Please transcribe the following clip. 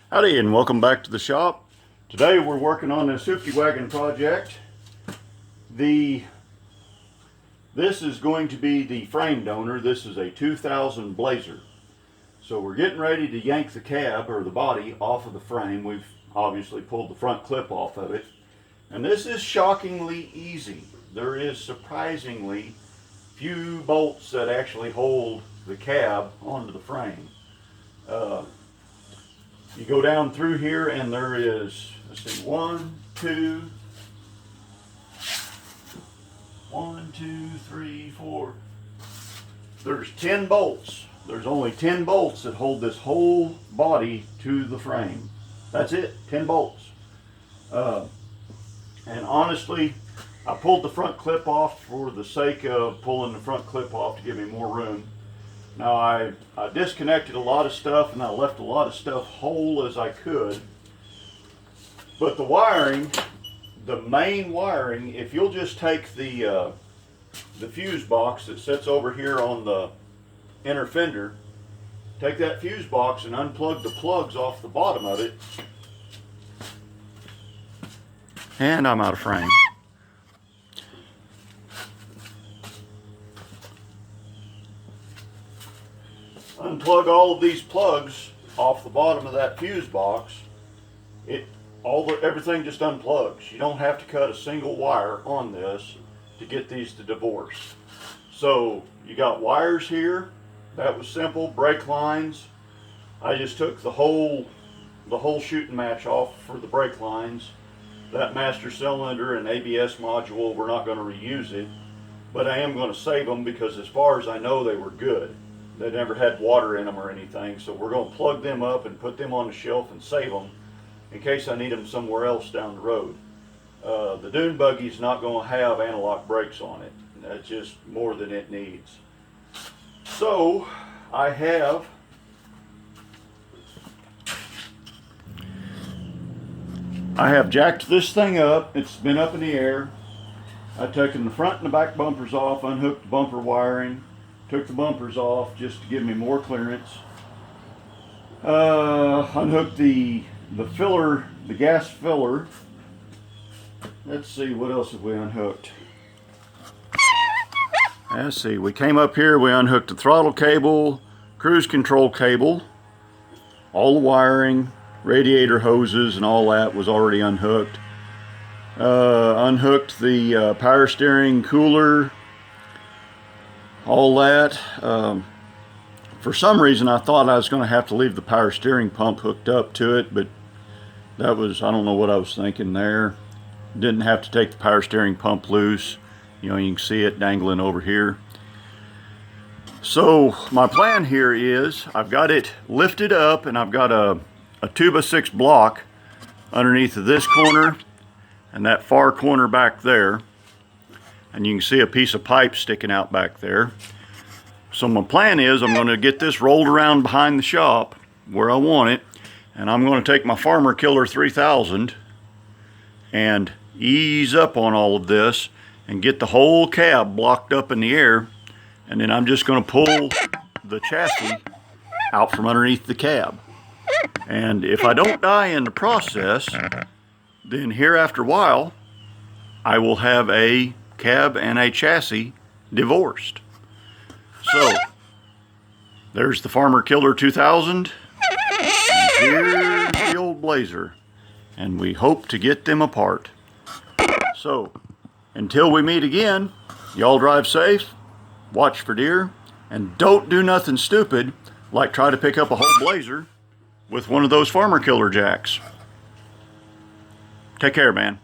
Howdy and welcome back to the shop. Today we're working on this hoopty wagon project. This is going to be the frame donor. This is a 2000 Blazer. So we're getting ready to yank the cab or the body off of the frame. We've obviously pulled the front clip off of it. And this is shockingly easy. There is surprisingly few bolts that actually hold the cab onto the frame. You go down through here and there is, let's see, one, two, three, four. There's 10 bolts. There's only 10 bolts that hold this whole body to the frame. That's it, 10 bolts. And honestly, I pulled the front clip off for the sake of pulling the front clip off to give me more room. Now I disconnected a lot of stuff and I left a lot of stuff whole as I could. But the wiring, the main wiring, if you'll just take the fuse box that sits over here on the inner fender, take that fuse box and unplug the plugs off the bottom of it. And I'm out of frame. Unplug all of these plugs off the bottom of that fuse box. Everything just unplugs. You don't have to cut a single wire on this to get these to divorce. So you got wires here. That was simple. Brake lines. I just took the whole shooting match off for the brake lines. That master cylinder and ABS module, we're not going to reuse it, but I am going to save them because as far as I know, they were good. They never had water in them or anything, so we're going to plug them up and put them on the shelf and save them in case I need them somewhere else down the road. The dune buggy's not going to have anti-lock brakes on it. That's just more than it needs. So I have jacked this thing up. It's been up in the air. I've taken the front and the back bumpers off, unhooked the bumper wiring, took the bumpers off just to give me more clearance. Unhooked the filler, the gas filler. Let's see, what else have we unhooked? Let's see, we came up here, we unhooked the throttle cable, cruise control cable, all the wiring, radiator hoses and all that was already unhooked. Unhooked the power steering cooler, all that. For some reason I thought I was going to have to leave the power steering pump hooked up to it, but that was, I don't know what I was thinking there. Didn't have to take the power steering pump loose. You know, you can see it dangling over here. So my plan here is I've got it lifted up and I've got a 2x6 block underneath of this corner and that far corner back there. And you can see a piece of pipe sticking out back there. So my plan is I'm going to get this rolled around behind the shop where I want it, and I'm going to take my Farmer Killer 3000 and ease up on all of this and get the whole cab blocked up in the air, and then I'm just going to pull the chassis out from underneath the cab. And if I don't die in the process, then here after a while I will have a cab and a chassis divorced. So there's the Farmer Killer 2000 and here's the old Blazer, and we hope to get them apart. So until we meet again, y'all drive safe, watch for deer, and don't do nothing stupid like try to pick up a whole Blazer with one of those Farmer Killer jacks. Take care, man.